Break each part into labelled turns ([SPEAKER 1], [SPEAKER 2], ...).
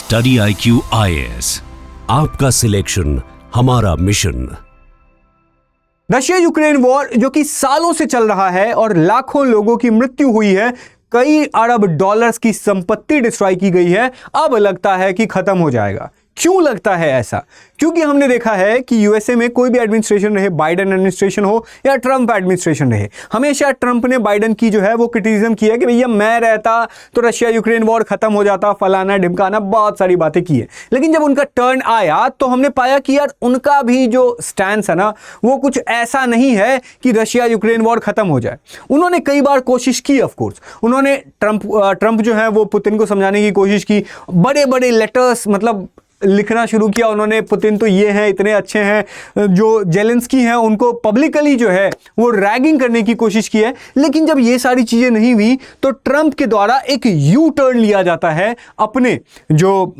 [SPEAKER 1] Study IQ IAS, आपका selection हमारा mission.
[SPEAKER 2] Russia Ukraine war जो कि सालों से चल रहा है और लाखों लोगों की मृत्यु हुई है, कई अरब डॉलर्स की संपत्ति डिस्ट्रॉय की गई है, अब लगता है कि खत्म हो जाएगा। क्यों लगता है ऐसा? क्योंकि हमने देखा है कि यूएसए में कोई भी एडमिनिस्ट्रेशन रहे, बाइडेन एडमिनिस्ट्रेशन हो या ट्रंप एडमिनिस्ट्रेशन रहे, हमेशा ट्रंप ने बाइडेन की जो है वो क्रिटिसिज्म की है कि भैया मैं रहता तो रशिया यूक्रेन वॉर खत्म हो जाता, फलाना ढिमकाना, बहुत सारी बातें की है। लेकिन जब उनका टर्न आया तो हमने पाया कि यार उनका भी जो स्टैंड है ना वो कुछ ऐसा नहीं है कि रशिया यूक्रेन वॉर खत्म हो जाए। उन्होंने कई बार कोशिश की, ऑफकोर्स उन्होंने ट्रंप जो है वो पुतिन को समझाने की कोशिश की, बड़े बड़े लेटर्स मतलब लिखना शुरू किया उन्होंने, पुतिन तो ये हैं, इतने अच्छे हैं, जो जेलेंस्की हैं उनको पब्लिकली जो है वो रैगिंग करने की कोशिश की है। लेकिन जब ये सारी चीजें नहीं हुई तो ट्रंप के द्वारा एक यू टर्न लिया जाता है अपने जो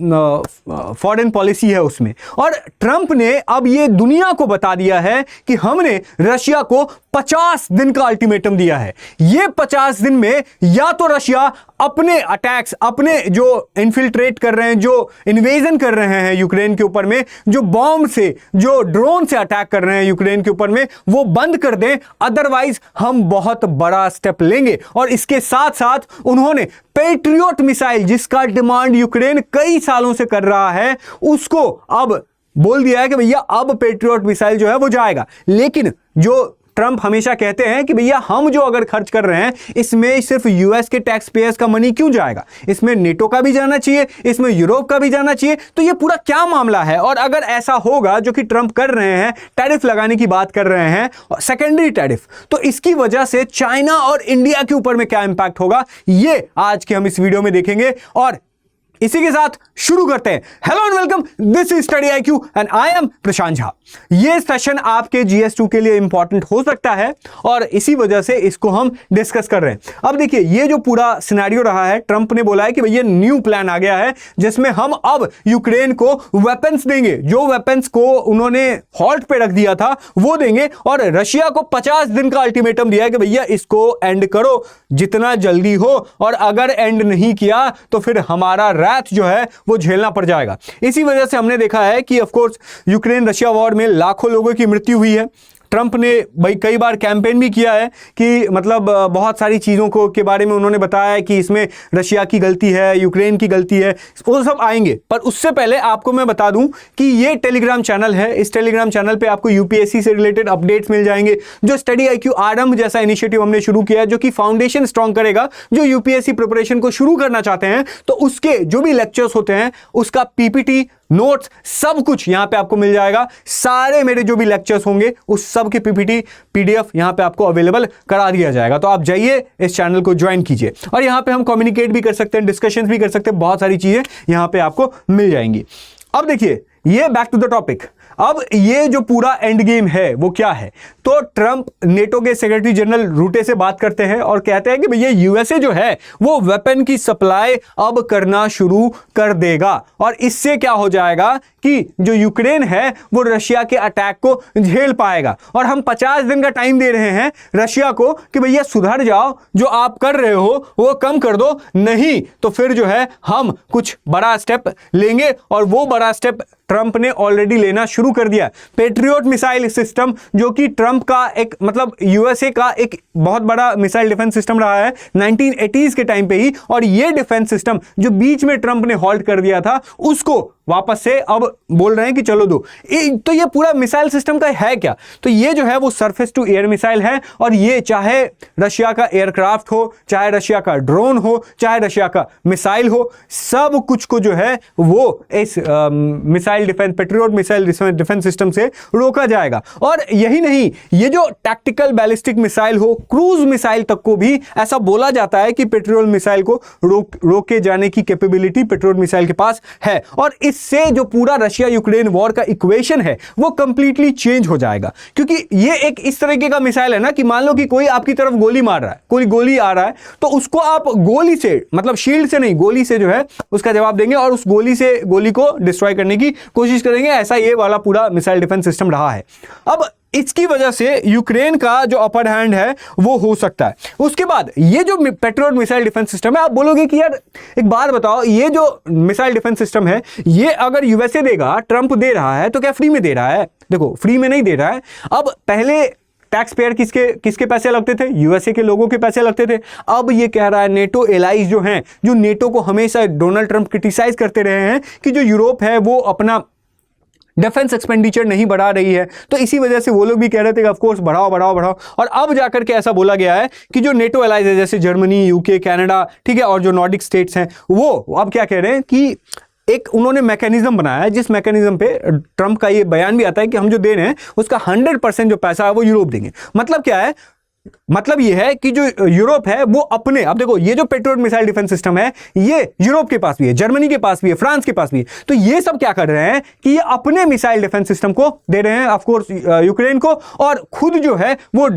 [SPEAKER 2] फॉरेन पॉलिसी है उसमें, और ट्रंप ने अब ये दुनिया को बता दिया है कि हमने रशिया को 50 दिन का अल्टीमेटम दिया है। ये 50 दिन में या तो रशिया अपने अटैक्स, अपने जो इन्फिल्ट्रेट कर रहे हैं, जो इन्वेजन कर रहे हैं यूक्रेन के ऊपर में, जो बॉम्ब से, जो ड्रोन से अटैक कर रहे हैं यूक्रेन के ऊपर में, वो बंद कर दें, अदरवाइज हम बहुत बड़ा स्टेप लेंगे। और इसके साथ साथ उन्होंने पैट्रियट मिसाइल, जिसका डिमांड यूक्रेन कई सालों से कर रहा है, उसको अब बोल दिया है कि भैया अब पैट्रियट मिसाइल जो है वो जाएगा। लेकिन जो ट्रंप हमेशा कहते हैं कि भैया हम जो अगर खर्च कर रहे हैं इसमें सिर्फ यूएस के टैक्स पेयर्स का मनी क्यों जाएगा, इसमें नेटो का भी जाना चाहिए, इसमें यूरोप का भी जाना चाहिए। तो ये पूरा क्या मामला है? और अगर ऐसा होगा जो कि ट्रंप कर रहे हैं, टैरिफ लगाने की बात कर रहे हैं, सेकेंडरी टैरिफ, तो इसकी वजह से चाइना और इंडिया के ऊपर में क्या इंपैक्ट होगा, ये आज के हम इस वीडियो में देखेंगे। और इसी के साथ शुरू करते हैं। Hello and welcome, this is study IQ and I am Prashant Jha. ये सेशन आपके GS2 के लिए इंपॉर्टेंट हो सकता है और इसी वजह से इसको हम डिस्कस कर रहे हैं। अब देखिए, ये जो पूरा सिनेरियो रहा है, ट्रंप ने बोला है कि भैया न्यू प्लान आ गया है जिसमें हम अब यूक्रेन को वेपन्स देंगे, जो वेपन्स को उन्होंने हॉल्ट पे रख दिया था वो देंगे, और रशिया को 50 दिन का अल्टीमेटम दिया है कि भैया इसको एंड करो जितना जल्दी हो, और अगर एंड नहीं किया तो फिर हमारा रैथ जो है वो झेलना पड़ जाएगा। इसी वजह से हमने देखा है कि of course Ukraine Russia war में लाखों लोगों की मृत्यु हुई है। ट्रंप ने भाई कई बार कैंपेन भी किया है कि मतलब बहुत सारी चीज़ों को के बारे में उन्होंने बताया है कि इसमें रशिया की गलती है, यूक्रेन की गलती है, वो सब आएंगे। पर उससे पहले आपको मैं बता दूं कि ये टेलीग्राम चैनल है, इस टेलीग्राम चैनल पे आपको यूपीएससी से रिलेटेड अपडेट्स मिल जाएंगे। जो स्टडी IQ आरंभ जैसा इनिशिएटिव हमने शुरू किया है जो कि फाउंडेशन स्ट्रॉन्ग करेगा, जो यूपीएससी प्रिपरेशन को शुरू करना चाहते हैं तो उसके जो भी लेक्चर्स होते हैं उसका PPT, नोट्स, सब कुछ यहां पे आपको मिल जाएगा। सारे मेरे जो भी लेक्चर्स होंगे उस सब के PPT PDF यहां पे आपको अवेलेबल करा दिया जाएगा। तो आप जाइए, इस चैनल को ज्वाइन कीजिए, और यहां पे हम कम्युनिकेट भी कर सकते हैं, डिस्कशंस भी कर सकते हैं, बहुत सारी चीजें यहां पे आपको मिल जाएंगी। अब देखिए, ये बैक टू द टॉपिक। अब ये जो पूरा एंड गेम है वो क्या है? तो ट्रंप नेटो के सेक्रेटरी जनरल रूटे से बात करते हैं और कहते हैं कि भैया यूएसए जो है वो वेपन की सप्लाई अब करना शुरू कर देगा, और इससे क्या हो जाएगा कि जो यूक्रेन है वो रशिया के अटैक को झेल पाएगा। और हम 50 दिन का टाइम दे रहे हैं रशिया को कि भैया सुधर जाओ, जो आप कर रहे हो वो कम कर दो, नहीं तो फिर जो है हम कुछ बड़ा स्टेप लेंगे। और वो बड़ा स्टेप ट्रंप ने ऑलरेडी लेना शुरू कर दिया। पैट्रियट मिसाइल सिस्टम, जो कि ट्रंप का एक मतलब यूएसए का एक बहुत बड़ा मिसाइल डिफेंस सिस्टम रहा है 1980s के टाइम पे ही, और ये डिफेंस सिस्टम जो बीच में ट्रंप ने हॉल्ट कर दिया था उसको वापस से अब बोल रहे हैं कि चलो दो। तो ये पूरा मिसाइल सिस्टम का है क्या? तो ये जो है वो सरफेस टू एयर मिसाइल है, और ये चाहे रशिया का एयरक्राफ्ट हो, चाहे रशिया का ड्रोन हो, चाहे रशिया का मिसाइल हो, सब कुछ को जो है वो इस missile defence, patriot missile defence system से रोका जाएगा। और यही नहीं, ये जो टैक्टिकल बैलिस्टिक मिसाइल हो, क्रूज मिसाइल तक को भी ऐसा बोला जाता है कि पैट्रियट मिसाइल को रोके जाने की कैपेबिलिटी पैट्रियट मिसाइल के पास है। और इससे जो पूरा रशिया यूक्रेन वॉर का इक्वेशन है वो कंप्लीटली चेंज हो जाएगा। क्योंकि ये एक इस तरीके का मिसाइल है ना कि मान लो कि कोई आपकी तरफ गोली मार रहा है, कोई गोली आ रहा है, तो उसको आप गोली से, मतलब शील्ड से नहीं, गोली से जो है उसका जवाब देंगे और उस गोली से गोली को डिस्ट्रॉय करने की कोशिश करेंगे। ऐसा ये वाला पूरा मिसाइल डिफेंस सिस्टम रहा है। अब इसकी वजह से यूक्रेन का जो अपर हैंड है वो हो सकता है। उसके बाद ये जो पेट्रियट मिसाइल डिफेंस सिस्टम है, आप बोलोगे कि यार एक बात बताओ, ये जो मिसाइल डिफेंस सिस्टम है ये अगर यूएसए देगा, ट्रंप दे रहा है, तो क्या फ्री में दे रहा है? देखो फ्री में नहीं दे रहा है। अब पहले टैक्स पेयर किसके पैसे लगते थे? यूएसए के लोगों के पैसे लगते थे। अब ये कह रहा है नेटो एलाइज जो हैं, जो नेटो को हमेशा डोनाल्ड ट्रंप क्रिटिसाइज करते रहे हैं कि जो यूरोप है वो अपना डिफेंस एक्सपेंडिचर नहीं बढ़ा रही है, तो इसी वजह से वो लोग भी कह रहे थे कि ऑफ कोर्स बढ़ाओ बढ़ाओ बढ़ाओ। और अब जाकर के ऐसा बोला गया है कि जो नेटो एलाइज है जैसे जर्मनी, यूके, कनाडा, ठीक है, और जो नॉर्डिक स्टेट्स हैं, वो अब क्या कह रहे हैं कि एक उन्होंने मैकेनिज्म बनाया है, जिस मैकेनिज्म पे ट्रंप का ये बयान भी आता है कि हम जो दे रहे हैं उसका 100% जो पैसा है वो यूरोप देंगे। मतलब क्या है? मतलब ये है कि जो यूरोप है वो अपने, अब देखो ये जो पेट्रियट मिसाइल डिफेंस सिस्टम है ये यूरोप के पास भी है, जर्मनी के पास भी है, फ्रांस के पास भी है, तो ये सब क्या कर रहे हैं कि ये अपने मिसाइल डिफेंस सिस्टम को दे रहे हैं ऑफ कोर्स यूक्रेन को, और खुद जो है वो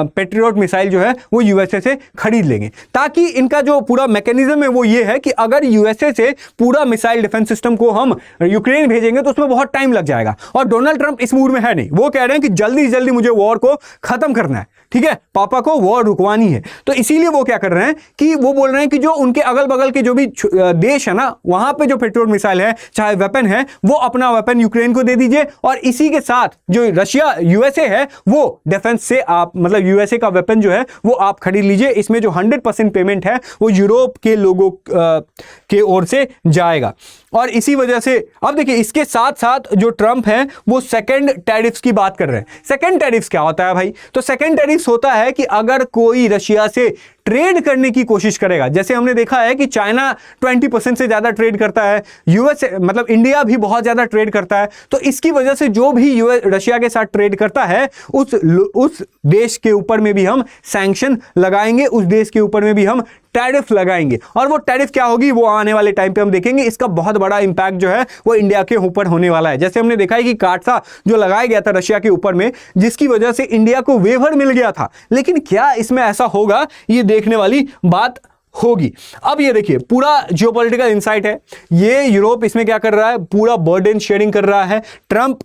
[SPEAKER 2] पेट्रियट मिसाइल जो है वो यूएसए से खरीद लेंगे, ताकि इनका जो पूरा मैकेनिज्म है वो ये है कि अगर यूएसए से पूरा मिसाइल डिफेंस सिस्टम को हम यूक्रेन भेजेंगे तो उसमें बहुत टाइम लग जाएगा। और डोनाल्ड ट्रंप इस मूड में है नहीं, वो कह रहे हैं कि जल्दी जल्दी मुझे वॉर को खत्म करना है, ठीक है, पापा को वॉर रुकवानी है। तो इसीलिए वो क्या कर रहे हैं कि वो बोल रहे हैं कि जो उनके अगल बगल के जो भी देश है ना, वहां पे जो पेट्रियट मिसाइल है चाहे वेपन है, वो अपना वेपन यूक्रेन को दे दीजिए, और इसी के साथ जो रशिया यूएसए है वो डिफेंस से आप मतलब यूएसए का वेपन जो है वो आप खरीद लीजिए। इसमें जो 100% पेमेंट है वो यूरोप के लोगों के ओर से जाएगा। और इसी वजह से अब देखिए इसके साथ साथ जो ट्रंप है वो सेकंड टैरिफ्स की बात कर रहे हैं। सेकंड टैरिफ्स क्या होता है भाई? तो सेकंड टैरिफ्स होता है कि अगर कोई रशिया से ट्रेड करने की कोशिश करेगा, जैसे हमने देखा है कि चाइना 20% से ज्यादा ट्रेड करता है, यूएस मतलब इंडिया भी बहुत ज्यादा ट्रेड करता है, तो इसकी वजह से जो भी रशिया के साथ ट्रेड करता है उस देश के ऊपर में भी हम सैंक्शन लगाएंगे, उस देश के ऊपर में भी हम टैरिफ लगाएंगे। और वो टैरिफ क्या होगी वो आने वाले टाइम पे हम देखेंगे। इसका बहुत बड़ा इंपैक्ट जो है वो इंडिया के ऊपर होने वाला है। जैसे हमने देखा है कि काटसा जो लगाया गया था रशिया के ऊपर में, जिसकी वजह से इंडिया को वेवर मिल गया था, लेकिन क्या इसमें ऐसा होगा ये देखने वाली बात होगी। अब ये देखिए पूरा जियोपॉलिटिकल इनसाइट है, ये यूरोप इसमें क्या कर रहा है, पूरा बर्डन शेयरिंग कर रहा है। ट्रंप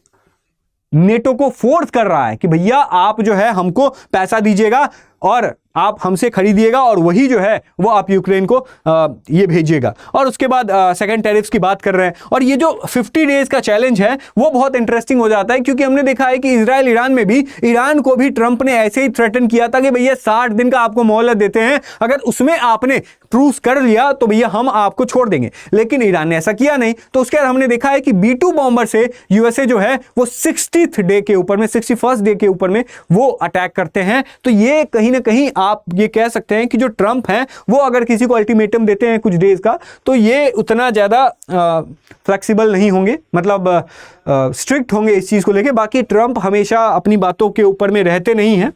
[SPEAKER 2] नेटो को फोर्स कर रहा है कि भैया आप जो है हमको पैसा दीजिएगा और आप हमसे खरीदिएगा, और वही जो है वो आप यूक्रेन को ये भेजिएगा। और उसके बाद सेकंड टैरिफ्स की बात कर रहे हैं। और ये जो 50 डेज का चैलेंज है वो बहुत इंटरेस्टिंग हो जाता है, क्योंकि हमने देखा है कि इजराइल ईरान में भी, ईरान को भी ट्रंप ने ऐसे ही थ्रेटन किया था कि भैया 60 दिन का आपको मोहलत देते हैं, अगर उसमें आपने ट्रूस कर लिया तो भैया हम आपको छोड़ देंगे, लेकिन ईरान ने ऐसा किया नहीं। तो उसके बाद हमने देखा है कि B-2 बॉम्बर से यूएसए जो है वो 60th डे के ऊपर में, 61st डे के ऊपर में वो अटैक करते हैं। तो ये कहीं ना कहीं आप ये कह सकते हैं कि जो ट्रंप हैं वो अगर किसी को अल्टीमेटम देते हैं कुछ डेज का, तो ये उतना ज़्यादा फ्लेक्सिबल नहीं होंगे, मतलब स्ट्रिक्ट होंगे इस चीज़ को लेके। बाकी ट्रंप हमेशा अपनी बातों के ऊपर में रहते नहीं हैं,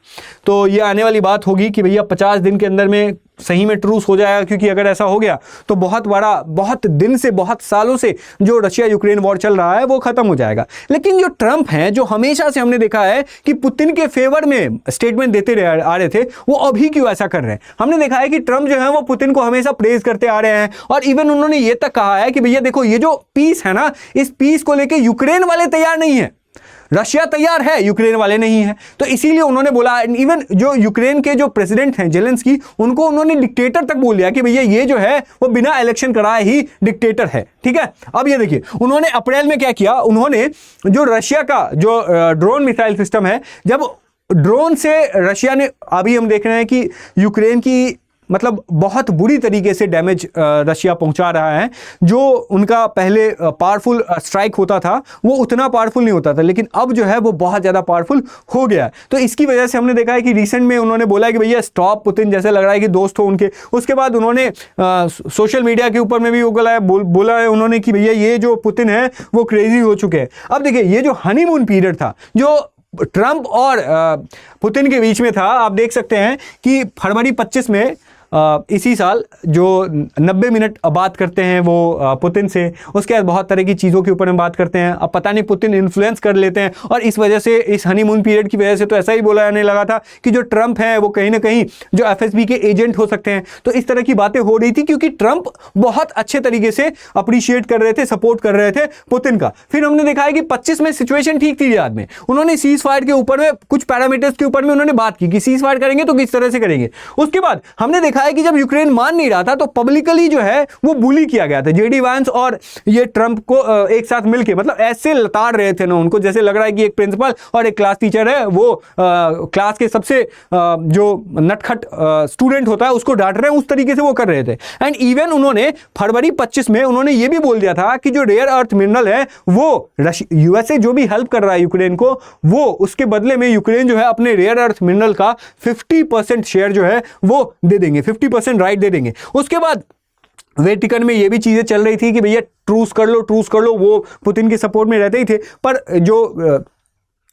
[SPEAKER 2] तो ये आने वाली बात होगी कि भैया 50 दिन के अंदर में सही में ट्रूस हो जाएगा, क्योंकि अगर ऐसा हो गया तो बहुत बड़ा, बहुत दिन से, बहुत सालों से जो रशिया यूक्रेन वॉर चल रहा है वो खत्म हो जाएगा। लेकिन जो ट्रंप हैं, जो हमेशा से हमने देखा है कि पुतिन के फेवर में स्टेटमेंट देते आ रहे थे, वो अभी क्यों ऐसा कर रहे हैं? हमने देखा है कि ट्रंप जो है वो पुतिन को हमेशा प्रेज करते आ रहे हैं, और इवन उन्होंने ये तक कहा है कि भैया देखो ये जो पीस है ना, इस पीस को लेके यूक्रेन वाले तैयार नहीं है, रशिया तैयार है, यूक्रेन वाले नहीं है। तो इसीलिए उन्होंने बोला, इवन जो यूक्रेन के जो प्रेसिडेंट हैं जेलेंस्की, उनको उन्होंने डिक्टेटर तक बोल दिया कि भैया ये जो है वो बिना इलेक्शन कराए ही डिक्टेटर है, ठीक है। अब ये देखिए उन्होंने अप्रैल में क्या किया, उन्होंने जो रशिया का जो ड्रोन मिसाइल सिस्टम है, जब ड्रोन से रशिया ने, अभी हम देख रहे हैं कि यूक्रेन की मतलब बहुत बुरी तरीके से डैमेज रशिया पहुंचा रहा है। जो उनका पहले पावरफुल स्ट्राइक होता था वो उतना पावरफुल नहीं होता था, लेकिन अब जो है वो बहुत ज़्यादा पावरफुल हो गया है। तो इसकी वजह से हमने देखा है कि रिसेंट में उन्होंने बोला कि भैया स्टॉप पुतिन, जैसे लग रहा है कि दोस्त हो उनके। उसके बाद उन्होंने सोशल मीडिया के ऊपर में भी बोला है उन्होंने कि भैया ये जो पुतिन है वो क्रेजी हो चुके हैं। अब देखिए ये जो हनीमून पीरियड था जो ट्रंप और पुतिन के बीच में था, आप देख सकते हैं कि फरवरी 25 में इसी साल जो 90 मिनट बात करते हैं वो पुतिन से, उसके बाद बहुत तरह की चीज़ों के ऊपर में बात करते हैं। अब पता नहीं पुतिन इन्फ्लुएंस कर लेते हैं और इस वजह से, इस हनीमून पीरियड की वजह से तो ऐसा ही बोला जाने लगा था कि जो ट्रंप है वो कहीं ना कहीं जो एफएसबी के एजेंट हो सकते हैं। तो इस तरह की बातें हो रही थी क्योंकि ट्रंप बहुत अच्छे तरीके से अप्रिशिएट कर रहे थे, सपोर्ट कर रहे थे पुतिन का। फिर हमने देखा है कि 25 में सिचुएशन ठीक थी रियाद में, उन्होंने सीज फायर के ऊपर में कुछ पैरामीटर्स के ऊपर में उन्होंने बात की कि सीज फायर करेंगे तो किस तरह से करेंगे। उसके बाद हमने देखा है कि जब यूक्रेन मान नहीं रहा था तो पब्लिकली जो है वो बुली किया गया था। जेडी वांस और ये ट्रंप को एक साथ मिलके मतलब ऐसे लताड़ रहे थे ना उनको, जैसे लग रहा है कि एक प्रिंसिपल और एक क्लास टीचर है, वो क्लास के सबसे जो नटखट स्टूडेंट होता है उसको डांट रहे हैं, उस तरीके से वो कर रहे थे। एंड इवन उन्होंने फरवरी 25 में उन्होंने ये भी बोल दिया था कि जो रेयर अर्थ मिनरल है वो यूएसए जो भी हेल्प कर रहा है यूक्रेन को, वो उसके बदले में यूक्रेन जो है अपने रेयर अर्थ मिनरल का 50% शेयर जो है वो दे देंगे, 50% राइट दे देंगे। उसके बाद वेटिकन में ये भी चीजें चल रही थी कि भैया ट्रूस कर लो, वो पुतिन के सपोर्ट में रहते ही थे। पर जो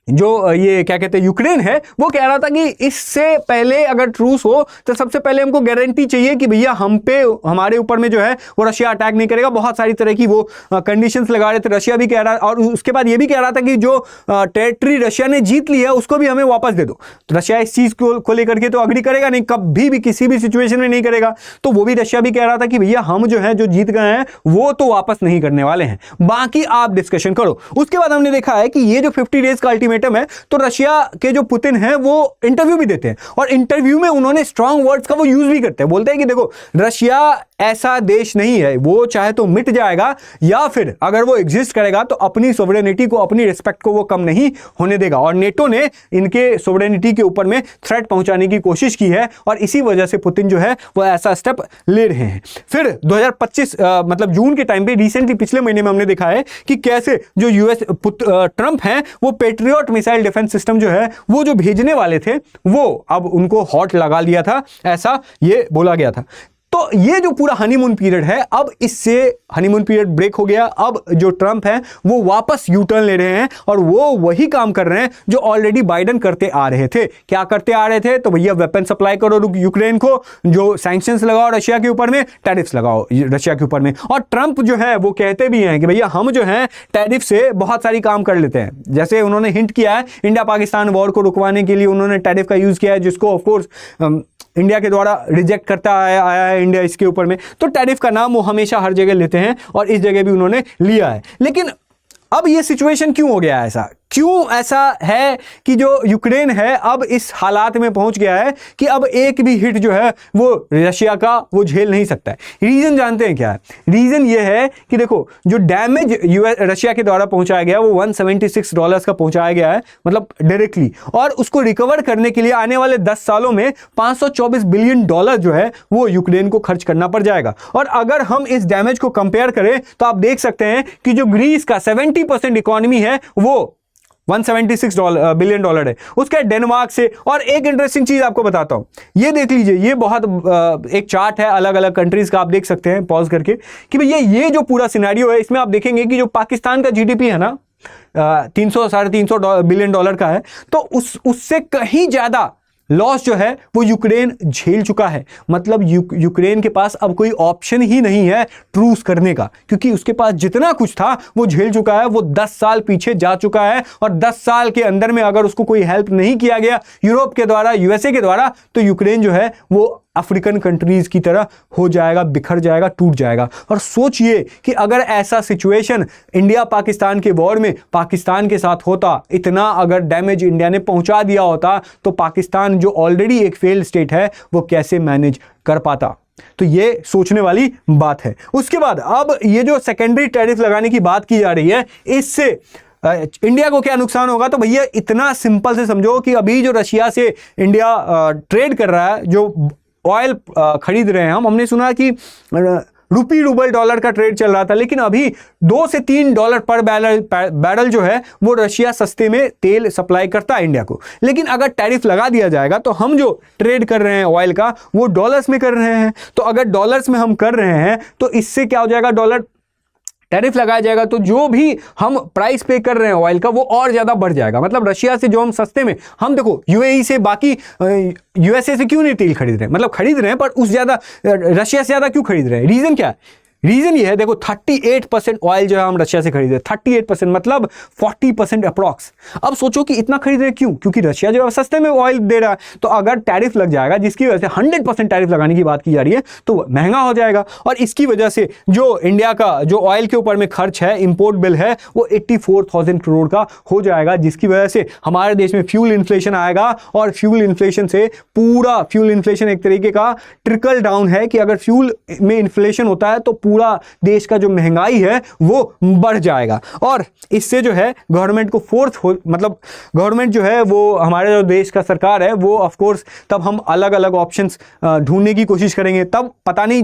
[SPEAKER 2] ये क्या कहते हैं यूक्रेन है वो कह रहा था कि इससे पहले अगर ट्रूस हो तो सबसे पहले हमको गारंटी चाहिए कि भैया हम पे, हमारे ऊपर में जो है वो रशिया अटैक नहीं करेगा। बहुत सारी तरह की वो कंडीशंस लगा रहे थे, रशिया भी कह रहा, और उसके बाद ये भी कह रहा था कि जो टेरिटरी रशिया ने जीत ली है उसको भी हमें वापस दे दो। तो रशिया इस चीज को लेकर के तो अग्री करेगा नहीं, कभी भी किसी भी सिचुएशन में नहीं करेगा। तो वो भी रशिया भी कह रहा था कि भैया हम जो है जो जीत गए हैं वो तो वापस नहीं करने वाले हैं, बाकी आप डिस्कशन करो। उसके बाद हमने देखा है कि ये जो 50 डेज का अल्टीमेटम है, तो रशिया के जो पुतिन है वो इंटरव्यू भी देते हैं और इंटरव्यू में उन्होंने स्ट्रांग वर्ड्स का वो यूज भी करते हैं। बोलते हैं कि देखो रशिया ऐसा देश नहीं है, वो चाहे तो मिट जाएगा या फिर अगर वो एग्जिस्ट करेगा तो अपनी सोवरेनिटी को, अपनी रिस्पेक्ट को वो कम नहीं होने देगा। और नेटो ने इनके सोवरेनिटी के ऊपर में थ्रेट पहुंचाने की कोशिश की है और इसी वजह से पुतिन जो है वो ऐसा स्टेप ले रहे हैं। फिर 2025 मतलब जून के टाइम पे, रिसेंटली पिछले महीने में हमने देखा है कि कैसे जो यूएस ट्रंप हैं वो पेट्रियट मिसाइल डिफेंस सिस्टम जो है वो जो भेजने वाले थे वो अब उनको हॉट लगा लिया था, ऐसा ये बोला गया था। तो ये जो पूरा हनीमून पीरियड है, अब इससे हनीमून पीरियड ब्रेक हो गया। अब जो ट्रंप हैं वो वापस यू टर्न ले रहे हैं और वो वही काम कर रहे हैं जो ऑलरेडी बाइडेन करते आ रहे थे। क्या करते आ रहे थे? तो भैया वेपन सप्लाई करो यूक्रेन को, जो सैंक्शंस लगाओ रशिया के ऊपर में, टैरिफ्स लगाओ रशिया के ऊपर में। और ट्रंप जो है वो कहते भी हैं कि भैया हम जो है टैरिफ से बहुत सारी काम कर लेते हैं। जैसे उन्होंने हिंट किया है इंडिया पाकिस्तान वॉर को रुकवाने के लिए उन्होंने टैरिफ का यूज किया है, जिसको ऑफकोर्स इंडिया के द्वारा रिजेक्ट करता आया है इंडिया इसके ऊपर में। तो टैरिफ का नाम वो हमेशा हर जगह लेते हैं और इस जगह भी उन्होंने लिया है। लेकिन अब ये सिचुएशन क्यों हो गया ऐसा? क्यों ऐसा है कि जो यूक्रेन है अब इस हालात में पहुंच गया है कि अब एक भी हिट जो है वो रशिया का वो झेल नहीं सकता है? रीजन जानते हैं क्या है? रीजन ये है कि देखो जो डैमेज रशिया के द्वारा पहुंचाया गया वो $176 का पहुंचाया गया है, मतलब डायरेक्टली, और उसको रिकवर करने के लिए आने वाले 10 सालों में $524 बिलियन जो है वो यूक्रेन को खर्च करना पड़ जाएगा। और अगर हम इस डैमेज को कंपेयर करें तो आप देख सकते हैं कि जो ग्रीस का 70% इकोनॉमी है वो $176 बिलियन है, उसके डेनमार्क से। और एक इंटरेस्टिंग चीज आपको बताता हूं, ये देख लीजिए, ये बहुत एक चार्ट है अलग अलग कंट्रीज का, आप देख सकते हैं पॉज करके कि भैया ये जो पूरा सिनेरियो है इसमें आप देखेंगे कि जो पाकिस्तान का जीडीपी है ना 300-350 बिलियन डॉलर का है, तो उससे कहीं ज्यादा लॉस जो है वो यूक्रेन झेल चुका है। मतलब यूक्रेन के पास अब कोई ऑप्शन ही नहीं है ट्रूस करने का, क्योंकि उसके पास जितना कुछ था वो झेल चुका है। वो 10 साल पीछे जा चुका है और 10 साल के अंदर में अगर उसको कोई हेल्प नहीं किया गया यूरोप के द्वारा, यूएसए के द्वारा, तो यूक्रेन जो है वो अफ्रीकन कंट्रीज की तरह हो जाएगा, बिखर जाएगा, टूट जाएगा। और सोचिए कि अगर ऐसा सिचुएशन इंडिया पाकिस्तान के वॉर में पाकिस्तान के साथ होता, इतना अगर डैमेज इंडिया ने पहुंचा दिया होता, तो पाकिस्तान जो ऑलरेडी एक फेल्ड स्टेट है वो कैसे मैनेज कर पाता। तो ये सोचने वाली बात है। उसके बाद अब ये जो सेकेंडरी टैरिफ लगाने की बात की जा रही है, इससे इंडिया को क्या नुकसान होगा? तो भैया इतना सिंपल से समझो कि अभी जो रशिया से इंडिया ट्रेड कर रहा है, जो ऑयल खरीद रहे हैं हमने सुना कि रूबल डॉलर का ट्रेड चल रहा था, लेकिन अभी $2 से $3 पर बैरल जो है वो रशिया सस्ते में तेल सप्लाई करता है इंडिया को। लेकिन अगर टैरिफ लगा दिया जाएगा तो हम जो ट्रेड कर रहे हैं ऑयल का वो डॉलर्स में कर रहे हैं। तो अगर डॉलर्स में हम कर रहे हैं तो इससे क्या हो जाएगा? डॉलर टैरिफ लगाया जाएगा तो जो भी हम प्राइस पे कर रहे हैं ऑयल का वो और ज़्यादा बढ़ जाएगा। मतलब रशिया से जो हम सस्ते में, हम देखो यूएई से, बाकी यूएसए से क्यों नहीं तेल खरीद रहे हैं, मतलब खरीद रहे हैं पर उस ज़्यादा रशिया से ज़्यादा क्यों खरीद रहे हैं? रीज़न क्या है? रीजन ये है, देखो 38% ऑयल जो है हम रशिया से खरीद रहे हैं, 38% मतलब 40% अप्रॉक्स। अब सोचो कि इतना खरीद रहे हैं क्यों? क्योंकि रशिया जो है सस्ते में ऑयल दे रहा है, तो अगर टैरिफ लग जाएगा जिसकी वजह से 100% टैरिफ लगाने की बात की जा रही है तो महंगा हो जाएगा, और इसकी वजह से जो इंडिया का जो ऑयल के ऊपर में खर्च है, इंपोर्ट बिल है, वो 84,000 करोड़ का हो जाएगा, जिसकी वजह से हमारे देश में फ्यूल इन्फ्लेशन आएगा। और फ्यूल इन्फ्लेशन से पूरा, फ्यूल इन्फ्लेशन एक तरीके का ट्रिकल डाउन है कि अगर फ्यूल में इन्फ्लेशन होता है तो पूरा देश का जो महंगाई है वो बढ़ जाएगा, और इससे जो है गवर्नमेंट को फोर्स हो, मतलब गवर्नमेंट जो है वो, हमारे जो देश का सरकार है वो ऑफ कोर्स, तब हम अलग अलग ऑप्शंस ढूंढने की कोशिश करेंगे। तब पता नहीं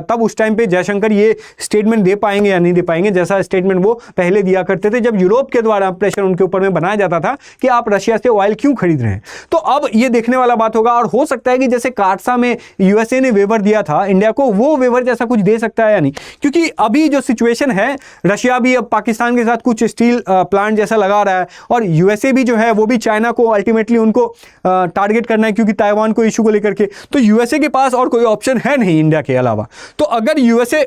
[SPEAKER 2] तब उस टाइम पे जयशंकर ये स्टेटमेंट दे पाएंगे या नहीं दे पाएंगे, जैसा स्टेटमेंट वो पहले दिया करते थे जब यूरोप के द्वारा प्रेशर उनके ऊपर में बनाया जाता था कि आप रशिया से ऑयल क्यों खरीद रहे हैं। तो अब ये देखने वाला बात होगा, और हो सकता है कि जैसे कार्सा में यूएसए ने वेवर दिया था इंडिया को, वो वेवर जैसा कुछ दे सकता है या नहीं, क्योंकि अभी जो सिचुएशन है, रशिया भी अब पाकिस्तान के साथ कुछ स्टील प्लांट जैसा लगा रहा है, और यूएसए भी जो है वो भी चाइना को अल्टीमेटली उनको टारगेट करना है, क्योंकि ताइवान को इशू को लेकर के। तो यूएसए के पास और कोई ऑप्शन है नहीं इंडिया के अलावा। तो अगर यूएसए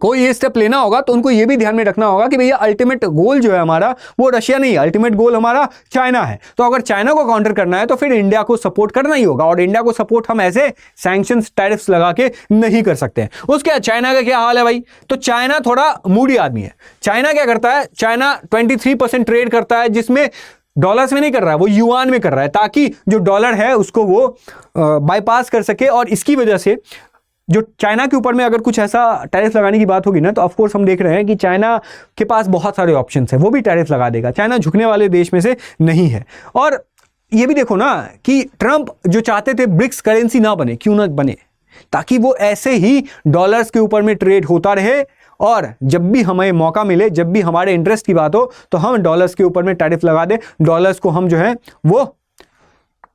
[SPEAKER 2] कोई ये स्टेप लेना होगा तो उनको ये भी ध्यान में रखना होगा कि भैया अल्टीमेट गोल जो है हमारा वो रशिया नहीं है, अल्टीमेट गोल हमारा चाइना है। तो अगर चाइना को काउंटर करना है तो फिर इंडिया को सपोर्ट करना ही होगा, और इंडिया को सपोर्ट हम ऐसे सैंक्शंस, टैरिफ्स लगा के नहीं कर सकते हैं। उसके बाद चाइना का क्या हाल है भाई? तो चाइना थोड़ा मूडी आदमी है। चाइना क्या करता है? चाइना 23% ट्रेड करता है, जिसमें डॉलर्स में नहीं कर रहा है, वो युआन में कर रहा है, ताकि जो डॉलर है उसको वो बाईपास कर सके। और इसकी वजह से जो चाइना के ऊपर में अगर कुछ ऐसा टैरिफ लगाने की बात होगी ना, तो ऑफ कोर्स हम देख रहे हैं कि चाइना के पास बहुत सारे ऑप्शंस हैं, वो भी टैरिफ लगा देगा। चाइना झुकने वाले देश में से नहीं है। और ये भी देखो ना कि ट्रंप जो चाहते थे ब्रिक्स करेंसी ना बने, क्यों ना बने, ताकि वो ऐसे ही डॉलर्स के ऊपर में ट्रेड होता रहे, और जब भी हमें मौका मिले, जब भी हमारे इंटरेस्ट की बात हो, तो हम डॉलर्स के ऊपर में टैरिफ लगा दें, डॉलर्स को हम जो है वो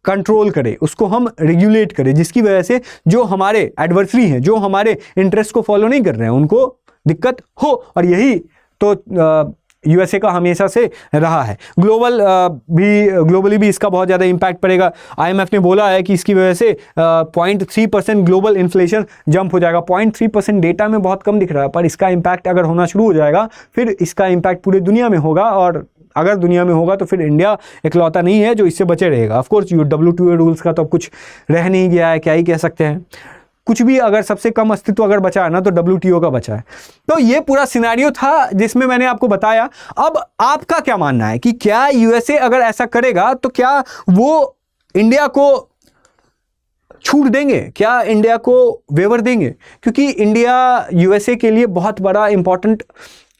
[SPEAKER 2] कंट्रोल करें, उसको हम रेगुलेट करें, जिसकी वजह से जो हमारे एडवर्सरी हैं, जो हमारे इंटरेस्ट को फॉलो नहीं कर रहे हैं, उनको दिक्कत हो। और यही तो यूएसए का हमेशा से रहा है। ग्लोबली भी इसका बहुत ज़्यादा इम्पैक्ट पड़ेगा। आईएमएफ ने बोला है कि इसकी वजह से 0.3% ग्लोबल इन्फ्लेशन जंप हो जाएगा। 0.3% डेटा में बहुत कम दिख रहा है, पर इसका इम्पैक्ट अगर होना शुरू हो जाएगा, फिर इसका इम्पैक्ट पूरी दुनिया में होगा, और अगर दुनिया में होगा तो फिर इंडिया इकलौता नहीं है जो इससे बचे रहेगा। ऑफ कोर्स WTO रूल्स का तो अब कुछ रह नहीं गया है, क्या ही कह सकते हैं। कुछ भी अगर सबसे कम अस्तित्व अगर बचा है ना तो WTO का बचा है। तो ये पूरा सिनेरियो था जिसमें मैंने आपको बताया। अब आपका क्या मानना है कि क्या यूएसए अगर ऐसा करेगा तो क्या वो इंडिया को छूट देंगे, क्या इंडिया को वेवर देंगे? क्योंकि इंडिया यूएसए के लिए बहुत बड़ा इंपॉर्टेंट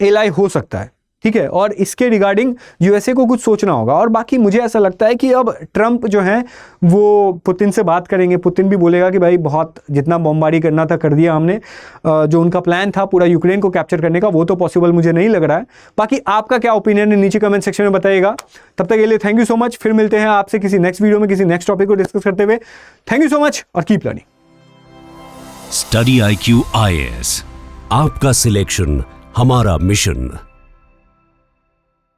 [SPEAKER 2] एलाई हो सकता है, ठीक है, और इसके रिगार्डिंग यूएसए को कुछ सोचना होगा। और बाकी मुझे ऐसा लगता है कि अब ट्रंप जो है वो पुतिन से बात करेंगे। पुतिन भी बोलेगा कि भाई बहुत जितना बमबारी करना था कर दिया हमने, जो उनका प्लान था पूरा यूक्रेन को कैप्चर करने का, वो तो पॉसिबल मुझे नहीं लग रहा है। बाकी आपका क्या ओपिनियन है नीचे कमेंट सेक्शन में बताइएगा। तब तक के लिए थैंक यू सो मच। फिर मिलते हैं आपसे किसी नेक्स्ट वीडियो में, किसी नेक्स्ट टॉपिक को डिस्कस करते हुए। थैंक यू सो मच और keep learning.
[SPEAKER 1] Study IQ IAS, आपका सिलेक्शन हमारा मिशन।